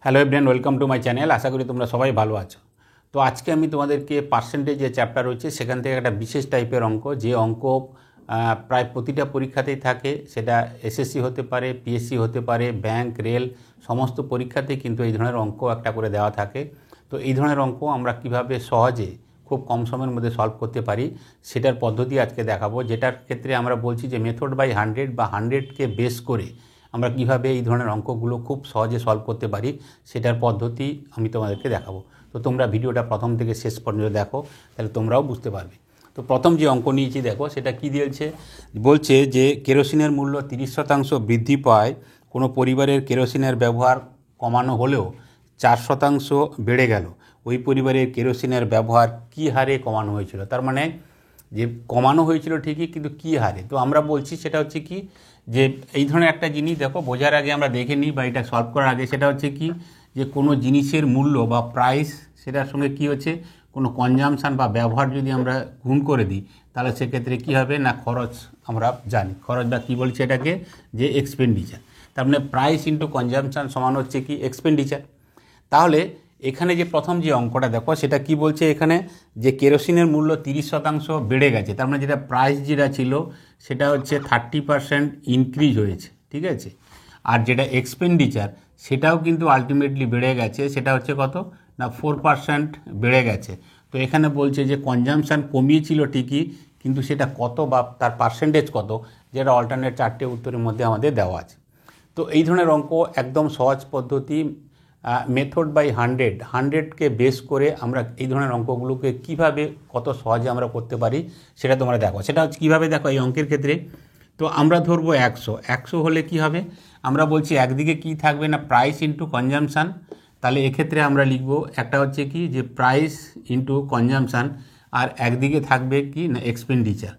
Hello everyone, welcome to my channel. আশা করি তোমরা সবাই ভালো আছো। তো আজকে আমি তোমাদেরকে পার্সেন্টেজ যে চ্যাপ্টার রয়েছে সেখান থেকে একটা বিশেষ টাইপের অঙ্ক, যে অঙ্ক প্রায় প্রতিটা পরীক্ষাতেই থাকে, সেটা এসএসসি হতে পারে, পিএসসি হতে পারে, ব্যাংক, রেল, সমস্ত পরীক্ষাতেই কিন্তু এই ধরনের অঙ্ক একটা করে দেওয়া থাকে। তো এই ধরনের অঙ্ক আমরা কিভাবে সহজে খুব কম সময়ের মধ্যে সলভ করতে পারি সেটার পদ্ধতি আজকে দেখাবো, যেটার ক্ষেত্রে আমরা বলছি যে মেথড বাই 100 বা 100কে বেস করে আমরা কিভাবে এই ধরনের অঙ্কগুলো খুব সহজে সলভ করতে পারি সেটার পদ্ধতি আমি তোমাদেরকে দেখাবো। তো তোমরা ভিডিওটা প্রথম থেকে শেষ পর্যন্ত দেখো, তাহলে তোমরাও বুঝতে পারবে। তো প্রথম যে অঙ্ক নিয়েছি দেখো, সেটা কি দিয়েছে, বলছে যে কেরোসিনের মূল্য 30% বৃদ্ধি পায়, কোনো পরিবারের কেরোসিনের ব্যবহার কমানো হলেও 4% বেড়ে গেল, ওই পরিবারের কেরোসিনের ব্যবহার কী হারে কমানো হয়েছিল। তার মানে যে কমানো হয়েছিল ঠিকই, কিন্তু কী হারে। তো আমরা বলছি সেটা হচ্ছে কি, যে এই ধরনের একটা জিনিস দেখো, বোঝার আগে আমরা দেখে নিই বা এটা সলভ করার আগে, সেটা হচ্ছে কি, যে কোনো জিনিসের মূল্য বা প্রাইস, সেটার সঙ্গে কি হচ্ছে, কোনো কনজামশান বা ব্যবহার যদি আমরা গুণ করে দিই, তাহলে সেক্ষেত্রে কী হবে না, খরচ। আমরা জানি খরচ বা কী বলছে এটাকে, যে এক্সপেন্ডিচার। তার মানে প্রাইস ইন্টু কনজামশান সমান হচ্ছে কি এক্সপেন্ডিচার। তাহলে এখানে যে প্রথম যে অঙ্কটা দেখো, সেটা কি বলছে এখানে, যে কেরোসিনের মূল্য 30% বেড়ে গেছে। তার মানে যেটা প্রাইস যেটা ছিল সেটা হচ্ছে 30% ইনক্রিজ হয়েছে, ঠিক আছে। আর যেটা এক্সপেন্ডিচার সেটাও কিন্তু আলটিমেটলি বেড়ে গেছে, সেটা হচ্ছে কত না 4% বেড়ে গেছে। তো এখানে বলছে যে কনজামশান কমিয়েছিল ঠিকই, কিন্তু সেটা কত বা তার পার্সেন্টেজ কত, যেটা অল্টারনেট চারটে উত্তরের মধ্যে আমাদের দেওয়া আছে। তো এই ধরনের অঙ্ক একদম সহজ পদ্ধতি, মেথড বাই 100কে বেস করে আমরা এই ধরনের অঙ্কগুলোকে কিভাবে কত সহজে আমরা করতে পারি সেটা তোমরা দেখো। সেটা হচ্ছে কীভাবে দেখো, এই অঙ্কের ক্ষেত্রে তো আমরা ধরবো 100 হলে কি হবে, আমরা বলছি একদিকে কি থাকবে না, প্রাইস ইন্টু কনজামশান। তাহলে এক্ষেত্রে আমরা লিখব একটা হচ্ছে কি, যে প্রাইস ইন্টু কনজামশান, আর একদিকে থাকবে কি না এক্সপেন্ডিচার।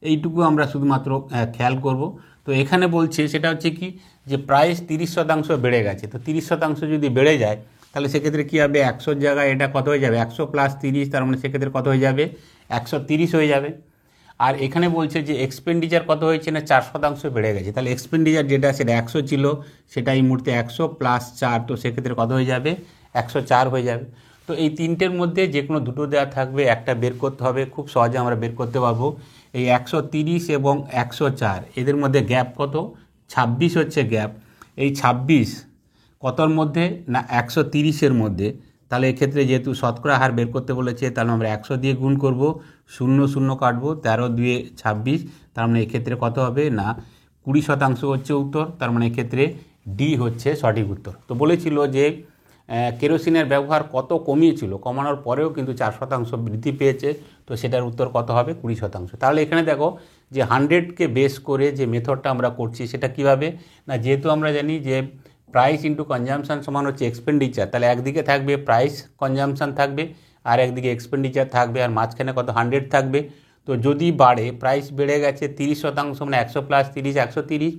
এইটুকু আমরা শুধুমাত্র খেয়াল করব। তো এখানে বলছে সেটা হচ্ছে কি, যে প্রাইস 30% বেড়ে গেছে। তো 30% যদি বেড়ে যায়, তাহলে সেক্ষেত্রে কী হবে, 100-র জায়গায় এটা কত হয়ে যাবে, 100 + 30, তার মানে সেক্ষেত্রে কত হয়ে যাবে, 130 হয়ে যাবে। আর এখানে বলছে যে এক্সপেন্ডিচার কত হয়েছে না, 4% বেড়ে গেছে। তাহলে এক্সপেন্ডিচার যেটা সেটা 100 ছিল, সেটা এই মুহূর্তে 100 + 4, তো সেক্ষেত্রে কত হয়ে যাবে, 104 হয়ে যাবে। তো এই তিনটের মধ্যে যে কোনো দুটো দেওয়া থাকবে, একটা বের করতে হবে, খুব সহজে আমরা বের করতে পারবো। এই 130 এবং 104 এদের মধ্যে গ্যাপ কত, 26 হচ্ছে গ্যাপ। এই 26 কতর মধ্যে না 130-এর মধ্যে। তাহলে এক্ষেত্রে যেহেতু শতকরা হার বের করতে বলেছে, তাহলে আমরা 100 দিয়ে গুণ করব, 0 0 কাটবো, 13 2 26, তার মানে এক্ষেত্রে কত হবে না 20% হচ্ছে উত্তর। তার মানে এক্ষেত্রে ডি হচ্ছে সঠিক উত্তর। তো বলেছিল যে কেরোসিনের ব্যবহার কত কমিয়েছিল, কমানোর পরেও কিন্তু 4% বৃদ্ধি পেয়েছে, তো সেটার উত্তর কত হবে, 20%। তাহলে এখানে দেখো যে 100কে বেস করে যে মেথডটা আমরা করছি সেটা কিভাবে না, যেহেতু আমরা জানি যে প্রাইস ইন্টু কনজামশান সমান হচ্ছে এক্সপেন্ডিচার, তাহলে একদিকে থাকবে প্রাইস কনজামশান থাকবে, আর একদিকে এক্সপেন্ডিচার থাকবে, আর মাঝখানে কত 100 থাকবে। তো যদি বাড়ে, প্রাইস বেড়ে গেছে 30%, মানে 100 + 30 130,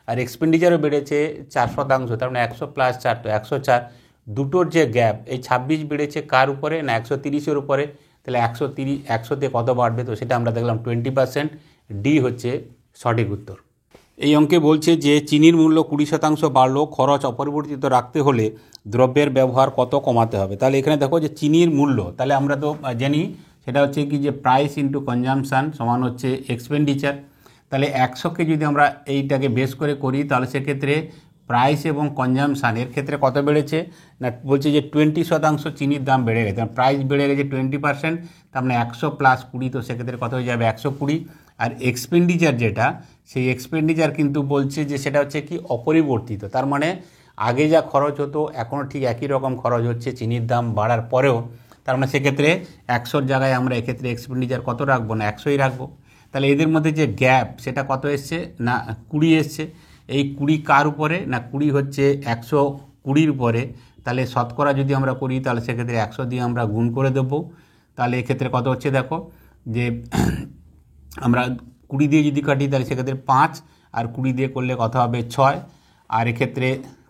আর এক্সপেন্ডিচারও বেড়েছে 4%, তার মানে 100 + 4 তো 104। দুটোর যে গ্যাপ, এই 26 বেড়েছে কার উপরে না 130-এর উপরে, তাহলে 130 100-তে কত বাড়বে, তো সেটা আমরা দেখলাম 20%। ডি হচ্ছে সঠিক উত্তর। এই অঙ্কে বলছে যে চিনির মূল্য 20% বাড়লেও খরচ অপরিবর্তিত রাখতে হলে দ্রব্যের ব্যবহার কত কমাতে হবে। তাহলে এখানে দেখো যে চিনির মূল্য, তাহলে আমরা তো জানি সেটা হচ্ছে কি, যে প্রাইস ইন্টু কনজামশান সমান হচ্ছে এক্সপেন্ডিচার। তাহলে 100কে যদি আমরা এইটাকে বেস করে করি, তাহলে সেক্ষেত্রে প্রাইস এবং কনজামশান এর ক্ষেত্রে কত বেড়েছে না, বলছে যে 20% চিনির দাম বেড়ে গেছে, প্রাইস বেড়ে গেছে 20%, তার মানে 100 + 20, তো সেক্ষেত্রে কত হয়ে যাবে 120। আর এক্সপেন্ডিচার যেটা, সেই এক্সপেন্ডিচার কিন্তু বলছে যে সেটা হচ্ছে কি অপরিবর্তিত, তার মানে আগে যা খরচ হতো এখনও ঠিক একই রকম খরচ হচ্ছে চিনির দাম বাড়ার পরেও। তার মানে সেক্ষেত্রে 100-র জায়গায় আমরা এক্ষেত্রে এক্সপেন্ডিচার কত রাখবো না 100ই রাখবো। তাহলে এদের মধ্যে যে গ্যাপ সেটা কত এসছে না 20 এসছে। এই 20 কার উপরে না 20 হচ্ছে 120-র উপরে। তাহলে শতকরা যদি আমরা করি, তাহলে সেক্ষেত্রে 100 দিয়ে আমরা গুণ করে দেবো। তাহলে এক্ষেত্রে কত হচ্ছে দেখো, যে আমরা 20 দিয়ে যদি কাটি, তাহলে সেক্ষেত্রে 5, আর 20 দিয়ে করলে কত হবে 6, আর এক্ষেত্রে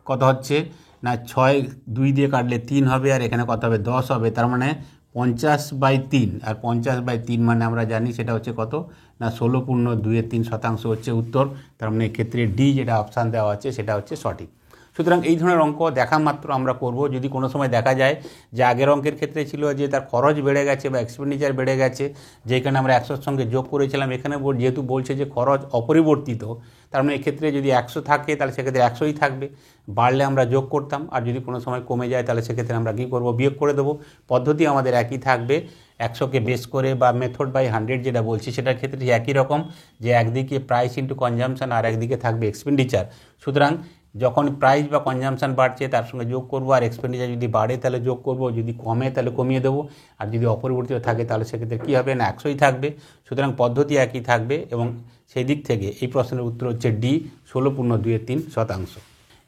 কত হচ্ছে না 6 2 দিয়ে কাটলে 3 হবে, আর এখানে কত হবে 10 হবে। তার মানে 50/3, আর 50/3 মানে আমরা জানি সেটা হচ্ছে কত না 16.23% হচ্ছে উত্তর। তার মানে এক্ষেত্রে ডি যেটা অপশান দেওয়া আছে সেটা হচ্ছে সঠিক। সুতরাং এই ধরনের অঙ্ক দেখা মাত্র আমরা করব। যদি কোনো সময় দেখা যায় যে আগের অঙ্কের ক্ষেত্রে ছিল যে তার খরচ বেড়ে গেছে বা এক্সপেন্ডিচার বেড়ে গেছে, যেখানে আমরা 100-র সঙ্গে যোগ করেছিলাম, এখানে যেহেতু বলছে যে খরচ অপরিবর্তিত, তার মানে এক্ষেত্রে যদি 100 থাকে তাহলে সেক্ষেত্রে 100ই থাকবে, বাড়লে আমরা যোগ করতাম, আর যদি কোনো সময় কমে যায় তাহলে সেক্ষেত্রে আমরা কী করব, বিয়োগ করে দেবো। পদ্ধতি আমাদের একই থাকবে, 100কে বেস করে বা মেথড বাই 100 যেটা বলছি সেটার ক্ষেত্রে একই রকম, যে একদিকে প্রাইস ইন্টু কনজামশন আর একদিকে থাকবে এক্সপেন্ডিচার। সুতরাং যখন প্রাইস বা কনজামশন বাড়ছে তার সঙ্গে যোগ করব, আর এক্সপেন্ডিচার যদি বাড়ে তাহলে যোগ করব, যদি কমে তাহলে কমিয়ে দেবো, আর যদি অপরিবর্তিত থাকে তাহলে সেক্ষেত্রে কী হবে না 100ই থাকবে। সুতরাং পদ্ধতি একই থাকবে, এবং সেই দিক থেকে এই প্রশ্নের উত্তর হচ্ছে ডি, 16.23%।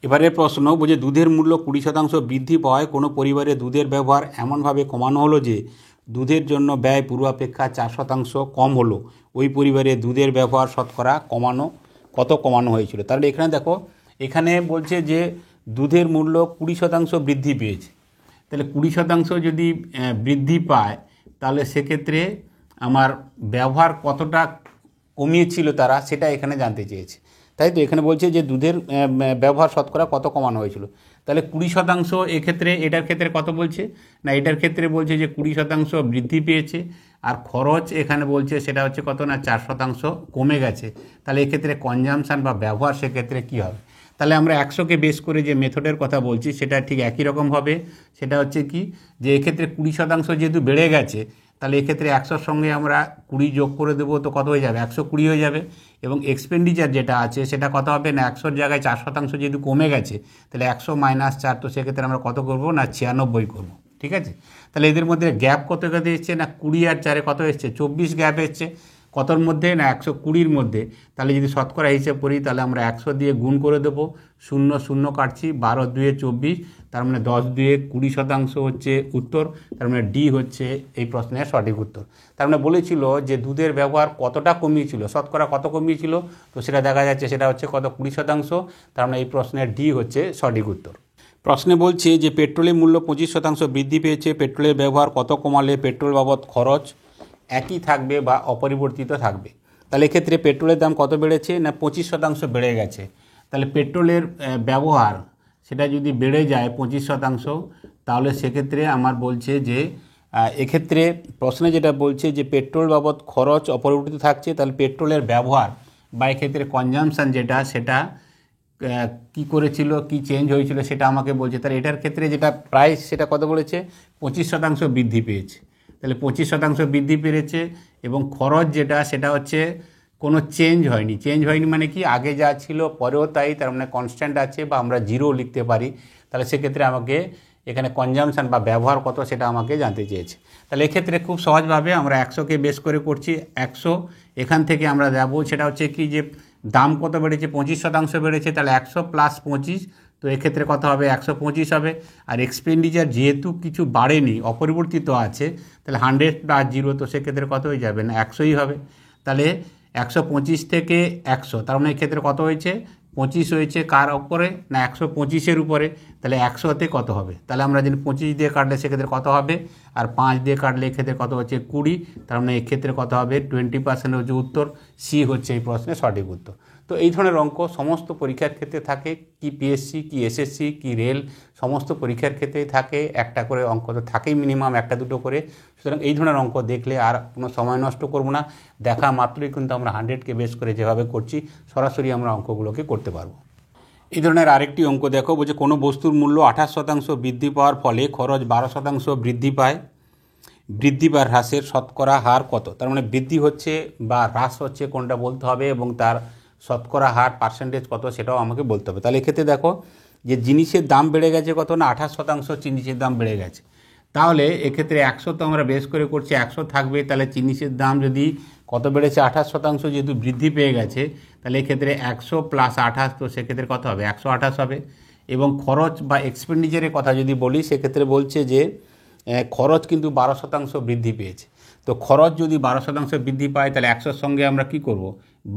এবারের প্রশ্ন বলছে দুধের মূল্য 20% বৃদ্ধি পাওয়ায় কোনো পরিবারে দুধের ব্যবহার এমনভাবে কমানো হলো যে দুধের জন্য ব্যয় পূর্বাপেক্ষা 4% কম হলো। ওই পরিবারে দুধের ব্যবহার শতকরা কত কমানো হয়েছিল। তাহলে এখানে দেখো, এখানে বলছে যে দুধের মূল্য 20% বৃদ্ধি পেয়েছে। তাহলে 20% যদি বৃদ্ধি পায় তাহলে সেক্ষেত্রে আমার ব্যবহার কতটা কমিয়েছিল তারা, সেটা এখানে জানতে চেয়েছে। তাই তো এখানে বলছে যে দুধের ব্যবহার শতকরা কত কমানো হয়েছিল। তাহলে 20% এক্ষেত্রে, এটার ক্ষেত্রে কত বলছে না, এটার ক্ষেত্রে বলছে যে 20% বৃদ্ধি পেয়েছে, আর খরচ এখানে বলছে সেটা হচ্ছে কত না 4% কমে গেছে। তাহলে এক্ষেত্রে কনজামশান বা ব্যবহার সেক্ষেত্রে কী হবে। তাহলে আমরা 100কে বেস করে যে মেথডের কথা বলছি সেটা ঠিক একই রকম হবে। সেটা হচ্ছে কি, যে এক্ষেত্রে 20% যেহেতু বেড়ে গেছে, তাহলে এক্ষেত্রে 100-র সঙ্গে আমরা 20 যোগ করে দেবো, তো কত হয়ে যাবে 120 হয়ে যাবে। এবং এক্সপেন্ডিচার যেটা আছে সেটা কত হবে না, 100-র জায়গায় 4% যেহেতু কমে গেছে, তাহলে 100 - 4, তো সেক্ষেত্রে আমরা কত করব না 96 করব। ঠিক আছে, তাহলে এদের মধ্যে গ্যাপ কত এসছে না 20 আর 4 কত এসছে 24 গ্যাপ এসছে। কতর মধ্যে না 120-র মধ্যে। তাহলে যদি শতকরা হিসেব করি তাহলে আমরা 100 দিয়ে গুণ করে দেবো, 0 0 কাটছি, 12 2 24, তার মানে 10 2 20% হচ্ছে উত্তর। তার মানে ডি হচ্ছে এই প্রশ্নের সঠিক উত্তর। তার মানে বলেছিল যে দুধের ব্যবহার কতটা কমিয়েছিল, শতকরা কত কমিয়েছিল, তো সেটা দেখা যাচ্ছে সেটা হচ্ছে কত 20%। তার মানে এই প্রশ্নের ডি হচ্ছে সঠিক উত্তর। প্রশ্নে বলছে যে পেট্রোলের মূল্য 25% বৃদ্ধি পেয়েছে, পেট্রোলের ব্যবহার কত কমালে পেট্রোল বাবদ খরচ একই থাকবে বা অপরিবর্তিত থাকবে। তাহলে এক্ষেত্রে পেট্রোলের দাম কত বেড়েছে না 25% বেড়ে গেছে। তাহলে পেট্রোলের ব্যবহার সেটা যদি বেড়ে যায় 25%, তাহলে সেক্ষেত্রে আমার বলছে যে এক্ষেত্রে প্রশ্নে যেটা বলছে যে পেট্রোল বাবদ খরচ অপরিবর্তিত থাকছে, তাহলে পেট্রোলের ব্যবহার বা এক্ষেত্রে কনজামশান যেটা সেটা কি করেছিল, কি চেঞ্জ হয়েছিল সেটা আমাকে বলছে। তাহলে এটার ক্ষেত্রে যেটা প্রাইস সেটা কত বলেছে 25% বৃদ্ধি পেয়েছে। তাহলে 25% বৃদ্ধি পেয়েছে, এবং খরচ যেটা সেটা হচ্ছে কোনো চেঞ্জ হয়নি। চেঞ্জ হয়নি মানে কি, আগে যা ছিল পরেও তাই, তার মানে কনস্ট্যান্ট আছে, বা আমরা জিরো লিখতে পারি। তাহলে সেক্ষেত্রে আমাকে এখানে কনজামশান বা ব্যবহার কত সেটা আমাকে জানতে চেয়েছে। তাহলে এক্ষেত্রে খুব সহজভাবে আমরা 100কে বেস করে করছি। 100 এখান থেকে আমরা যাবো, সেটা হচ্ছে কি যে দাম কত বেড়েছে 25% বেড়েছে, তাহলে 100 + 25, তো এক্ষেত্রে কত হবে 125 হবে। আর এক্সপেন্ডিচার যেহেতু কিছু বাড়েনি, অপরিবর্তিত আছে, তাহলে 100 + 0, তো সেক্ষেত্রে কত হয়ে যাবে না 100ই হবে। তাহলে 125 থেকে 100, তার মানে এক্ষেত্রে কত হয়েছে 25 হয়েছে, কার উপরে না 125-এর উপরে। তাহলে 100-তে কত হবে, তাহলে আমরা যদি 25 দিয়ে কাটলে সেক্ষেত্রে কত হবে, আর 5 দিয়ে কাটলে এক্ষেত্রে কত হচ্ছে 20, তার মানে এক্ষেত্রে কত হবে 20% হচ্ছে উত্তর। সি হচ্ছে এই প্রশ্নের সঠিক উত্তর। তো এই ধরনের অঙ্ক সমস্ত পরীক্ষার ক্ষেত্রে থাকে, কি পিএসসি কি এসএসসি কি রেল, সমস্ত পরীক্ষার ক্ষেত্রেই থাকে। একটা করে অঙ্ক তো থাকেই, মিনিমাম একটা দুটো করে। সুতরাং এই ধরনের অঙ্ক দেখলে আর কোনো সময় নষ্ট করব না, দেখা মাত্রই কিন্তু আমরা 100কে বেস করে যেভাবে করছি সরাসরি আমরা অঙ্কগুলোকে করতে পারবো। এই ধরনের আরেকটি অঙ্ক দেখো, বলছে কোনো বস্তুর মূল্য 28% বৃদ্ধি পাওয়ার ফলে খরচ 12% বৃদ্ধি পায়, বৃদ্ধি বা হ্রাসের শতকরা হার কত। তার মানে বৃদ্ধি হচ্ছে বা হ্রাস হচ্ছে কোনটা বলতে হবে, এবং তার শতকরা হার পার্সেন্টেজ কত সেটাও আমাকে বলতে হবে। তাহলে এক্ষেত্রে দেখো যে জিনিসের দাম বেড়ে গেছে কত না 28% জিনিসের দাম বেড়ে গেছে। তাহলে এক্ষেত্রে 100 তো আমরা বেস করে করছি, 100 থাকবে। তাহলে জিনিসের দাম যদি কত বেড়েছে 28% যেহেতু বৃদ্ধি পেয়ে গেছে, তাহলে এক্ষেত্রে 100 + 28, তো সেক্ষেত্রে কত হবে 128 হবে। এবং খরচ বা এক্সপেন্ডিচারের কথা যদি বলি, সেক্ষেত্রে বলছে যে খরচ কিন্তু 12% বৃদ্ধি পেয়েছে। তো খরচ যদি 12% বৃদ্ধি পায়, তাহলে 100-র সঙ্গে আমরা কি করব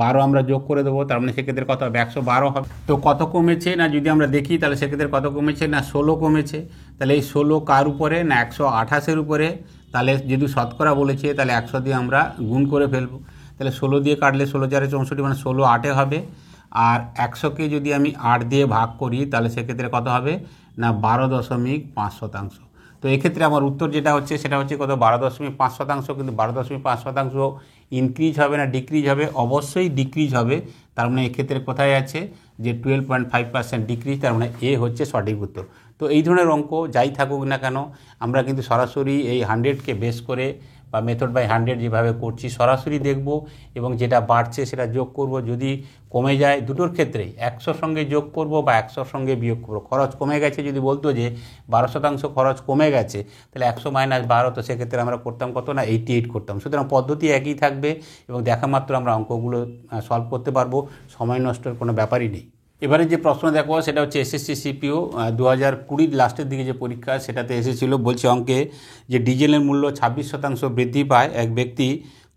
12 আমরা যোগ করে দেবো, তার মানে সেক্ষেত্রে কত হবে 112 হবে। তো কত কমেছে না যদি আমরা দেখি, তাহলে সেক্ষেত্রে কত কমেছে না 16 কমেছে। তাহলে এই 16 কার উপরে না 128-এর উপরে। তাহলে যেহেতু শতকরা বলেছে, তাহলে 100 দিয়ে আমরা গুণ করে ফেলবো। তাহলে 16 দিয়ে কাটলে 16 × 4 = 64, মানে 16 8 হবে। আর 100কে যদি আমি 8 দিয়ে ভাগ করি তাহলে সেক্ষেত্রে কত হবে না 12.5%। তো এক্ষেত্রে আমার উত্তর যেটা হচ্ছে সেটা হচ্ছে কত 12.5%, কিন্তু 12.5% ইনক্রিজ হবে না ডিক্রিজ হবে, অবশ্যই ডিক্রিজ হবে। তার মানে এক্ষেত্রে কোথায় আছে যে 12.5% ডিক্রিজ, তার মানে এ হচ্ছে সঠিক উত্তর। তো এই ধরনের অঙ্ক যাই থাকুক না কেন আমরা কিন্তু সরাসরি এই 100কে বেস করে বা মেথড বাই 100 যেভাবে করছি সরাসরি দেখব এবং যেটা বাড়ছে সেটা যোগ করব। যদি কমে যায় দুটোর ক্ষেত্রেই 100 সঙ্গে যোগ করব বা 100 সঙ্গে বিয়োগ করব। খরচ কমে গেছে যদি বলতো যে 12% খরচ কমে গেছে তাহলে 100 মাইনাস 12, তো সেক্ষেত্রে আমরা করতাম কত না 88 করতাম। সুতরাং পদ্ধতি একই থাকবে এবং দেখা মাত্র আমরা অঙ্কগুলো সলভ করতে পারবো, সময় নষ্টের কোনো ব্যাপারই নেই। এবারে যে প্রশ্ন দেখো সেটা হচ্ছে এসএসসি সিপিও 2020 লাস্টের দিকে যে পরীক্ষা সেটাতে এসেছিল। বলছে অঙ্কে যে ডিজেলের মূল্য 26% বৃদ্ধি পায়, এক ব্যক্তি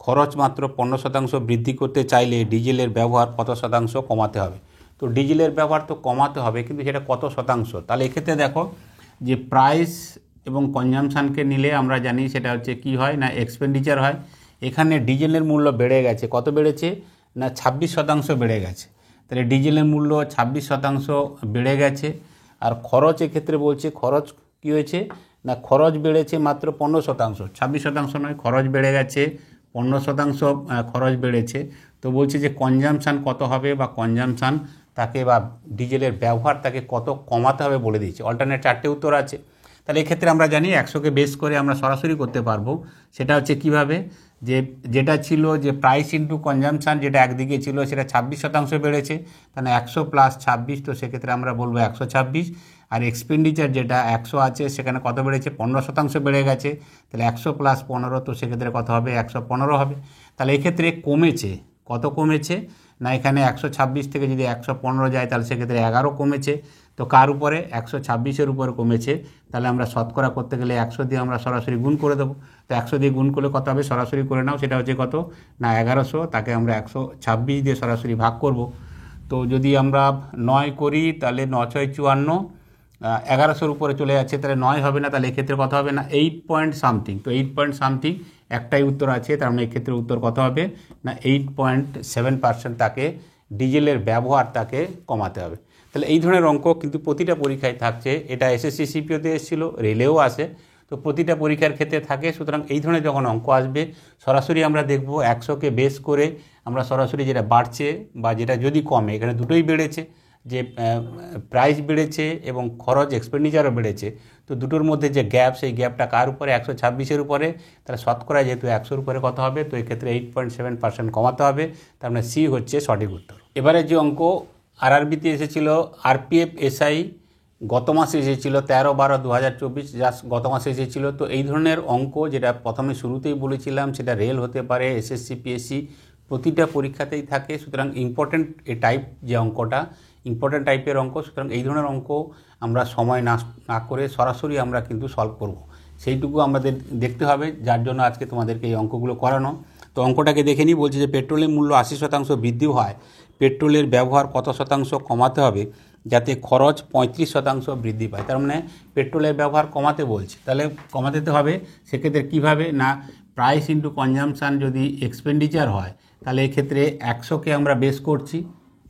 খরচ মাত্র 15% বৃদ্ধি করতে চাইলে ডিজেলের ব্যবহার কত শতাংশ কমাতে হবে। তো ডিজেলের ব্যবহার তো কমাতে হবে, কিন্তু সেটা কত শতাংশ? তাহলে এক্ষেত্রে দেখো যে প্রাইস এবং কনজামশানকে নিলে আমরা জানি সেটা হচ্ছে কি হয় না এক্সপেন্ডিচার হয়। এখানে ডিজেলের মূল্য বেড়ে গেছে, কত বেড়েছে না 26% বেড়ে গেছে। তাহলে ডিজেলের মূল্য 26% বেড়ে গেছে। আর খরচ এক্ষেত্রে বলছে খরচ কী হয়েছে না খরচ বেড়েছে মাত্র 15%, 26% নয়, খরচ বেড়ে গেছে 15% খরচ বেড়েছে। তো বলছে যে কনজামশান কত হবে বা কনজামশান তাকে বা ডিজেলের ব্যবহার তাকে কত কমাতে হবে বলে দিয়েছে। অল্টারনেট 4টে উত্তর আছে। তাহলে এক্ষেত্রে আমরা জানি 100কে বেস করে আমরা সরাসরি করতে পারবো। সেটা হচ্ছে কিভাবে যে যেটা ছিল যে প্রাইস ইন্টু কনজামশান, যেটা একদিকে ছিল সেটা 26% বেড়েছে, তাহলে 100 প্লাস 26, তো সেক্ষেত্রে আমরা বলবো 126। আর এক্সপেন্ডিচার যেটা 100 আছে সেখানে কত বেড়েছে 15% বেড়ে গেছে, তাহলে 100 প্লাস 15, তো সেক্ষেত্রে কত হবে 115 হবে। তাহলে এক্ষেত্রে কমেছে, কত কমেছে না এখানে 126 থেকে যদি 115 যায় তাহলে সেক্ষেত্রে 11 কমেছে। তো কার উপরে 126-এর উপরে কমেছে। তাহলে আমরা শতকরা করতে গেলে 100 দিয়ে আমরা সরাসরি গুণ করে দেবো। তো 100 দিয়ে গুণ করলে কত হবে সরাসরি করে নাও, সেটা হচ্ছে কত না 1100, তাকে আমরা 126 দিয়ে সরাসরি ভাগ করব। তো যদি আমরা 9 করি তাহলে 9 6 54, 1100-র উপরে চলে যাচ্ছে, তাহলে 9 হবে না, তাহলে এক্ষেত্রে কত হবে না 8 পয়েন্ট সামথিং। তো 8 পয়েন্ট সামথিং একটাই উত্তর আছে, তার মানে এক্ষেত্রে উত্তর কত হবে না 8.7% তাকে ডিজেলের ব্যবহার তাকে কমাতে হবে। তাহলে এই ধরনের অঙ্ক কিন্তু প্রতিটা পরীক্ষায় থাকছে। এটা এসএসসি সিপিওতে এসেছিলো, রেলেও আসে, তো প্রতিটা পরীক্ষার ক্ষেত্রে থাকে। সুতরাং এই ধরনের যখন অঙ্ক আসবে সরাসরি আমরা দেখব 100কে বেস করে আমরা সরাসরি যেটা বাড়ছে বা যেটা যদি কমে, এখানে দুটোই বেড়েছে, যে প্রাইস বেড়েছে এবং খরচ এক্সপেন্ডিচারও বেড়েছে। তো দুটোর মধ্যে যে গ্যাপ, সেই গ্যাপটা কার উপরে 126-এর উপরে, তাহলে শতকরা যেহেতু 100-র উপরে কত হবে, তো এক্ষেত্রে 8.7% কমাতে হবে। তার মানে সি হচ্ছে সঠিক উত্তর। এবারে যে অঙ্ক আরআরবিতে এসেছিল আরপিএফ এসআই গত মাসে এসেছিল 13/12/2024, জাস্ট গত মাসে এসেছিল। তো এই ধরনের অঙ্ক যেটা প্রথমে শুরুতেই বলেছিলাম সেটা রেল হতে পারে, এসএসসি পিএসসি, প্রতিটা পরীক্ষাতেই থাকে। সুতরাং ইম্পর্টেন্ট এই টাইপ যে অঙ্কটা ইম্পর্টেন্ট টাইপের অঙ্ক, সুতরাং এই ধরনের অঙ্ক আমরা সময় না করে সরাসরি আমরা কিন্তু সলভ করব, সেইটুকু আমাদের দেখতে হবে, যার জন্য আজকে তোমাদেরকে এই অঙ্কগুলো করানো। তো অঙ্কটাকে দেখে নিই। বলছে যে পেট্রোলের মূল্য 80% বৃদ্ধি হয়, পেট্রোলের ব্যবহার কত শতাংশ কমাতে হবে যাতে খরচ 35% বৃদ্ধি পায়। তার মানে পেট্রোলের ব্যবহার কমাতে বলছে, তাহলে কমাতে তো হবে। সেক্ষেত্রে কীভাবে না প্রাইস ইন্টু কনজামশান যদি এক্সপেন্ডিচার হয় তাহলে এক্ষেত্রে 100কে আমরা বেস করছি,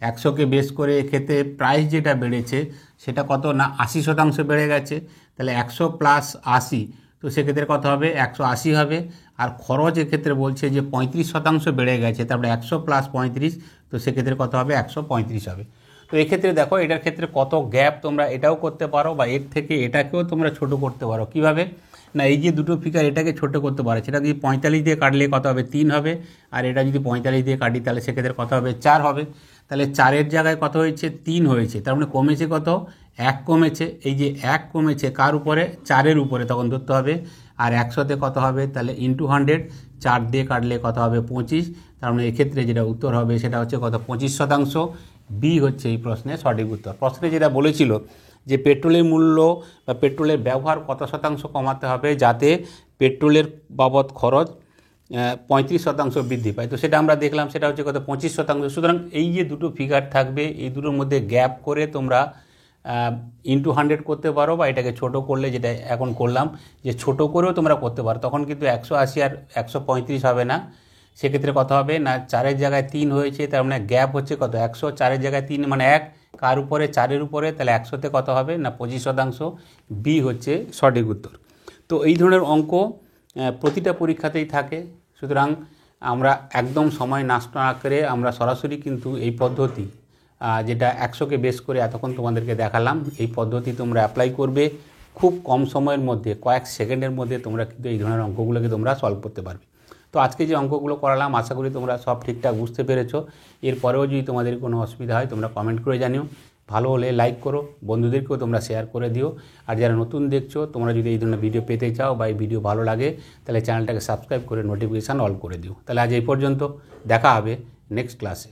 100কে বেস করে এক্ষেত্রে প্রাইস যেটা বেড়েছে সেটা কত না 80% বেড়ে গেছে। তাহলে 100 প্লাস 80, তো সেক্ষেত্রে কত হবে 180 হবে। আর খরচ এক্ষেত্রে বলছে যে 35% বেড়ে গেছে, তারপরে 100 প্লাস 35, তো সেক্ষেত্রে কত হবে 135 হবে। তো এক্ষেত্রে দেখো এটার ক্ষেত্রে কত গ্যাপ, তোমরা এটাও করতে পারো বা এর থেকে এটাকেও তোমরা ছোট করতে পারো। কিভাবে না এই যে দুটো ফিগার এটাকে ছোট করতে পারো, সেটা যদি 45 দিয়ে কাটলে কত হবে 3 হবে, আর এটা যদি 45 দিয়ে কাটি তাহলে সেক্ষেত্রে কত হবে 4 হবে। তাহলে 4-এর জায়গায় কত হয়েছে 3 হয়েছে, তার মানে কমেছে কত 1 কমেছে। এই যে 1 কমেছে কার উপরে 4-এর উপরে, তখন ধরতে হবে। আর 100তে কত হবে তাহলে ইন্টু 100, 4 দিয়ে কাটলে কত হবে 25। তার মানে এক্ষেত্রে যেটা উত্তর হবে সেটা হচ্ছে কত 25%। বি হচ্ছে এই প্রশ্নের সঠিক উত্তর। প্রশ্নে যেটা বলেছিল যে পেট্রোলের মূল্য বা পেট্রোলের ব্যবহার কত শতাংশ কমাতে হবে যাতে পেট্রোলের বাবদ খরচ 35% বৃদ্ধি পায়, তো সেটা আমরা দেখলাম সেটা হচ্ছে কত 25%। সুতরাং এই যে দুটো ফিগার থাকবে এই দুটোর মধ্যে গ্যাপ করে তোমরা ইন্টু 100 করতে পারো, বা এটাকে ছোট করলে যেটা এখন করলাম যে ছোট করেও তোমরা করতে পারো, তখন কিন্তু 180 আর 135 হবে না, সেক্ষেত্রে কত হবে না 4-এর জায়গায় 3 হয়েছে, তার মানে গ্যাপ হচ্ছে কত 100, 4-এর জায়গায় 3 মানে 1, কার উপরে 4-এর উপরে, তাহলে 100-তে কত হবে না 25%। বি হচ্ছে সঠিক উত্তর। তো এই ধরনের অঙ্ক প্রতিটা পরীক্ষাতেই থাকে। সুতরাং আমরা একদম সময় নষ্ট না করে আমরা সরাসরি কিন্তু এই পদ্ধতি যেটা 100কে বেস করে এতক্ষণ তোমাদেরকে দেখালাম, এই পদ্ধতি তোমরা অ্যাপ্লাই করবে, খুব কম সময়ের মধ্যে কয়েক সেকেন্ডের মধ্যে তোমরা কিন্তু এই ধরনের অঙ্কগুলোকে তোমরা সলভ করতে পারবে। তো আজকে যে অঙ্কগুলো করালাম আশা করি তোমরা সব ঠিকঠাক বুঝতে পেরেছো। এরপরেও যদি তোমাদের কোনো অসুবিধা হয় তোমরা কমেন্ট করে জানিও। ভালো হলে লাইক করো, বন্ধুদেরকেও তোমরা শেয়ার করে দিও। আর যারা নতুন দেখছো তোমরা যদি এই ধরনের ভিডিও পেতে চাও বা এই ভিডিও ভালো লাগে তাহলে চ্যানেলটাকে সাবস্ক্রাইব করে নোটিফিকেশান অল করে দিও। তাহলে আজ এই পর্যন্ত, দেখা হবে নেক্সট ক্লাসে।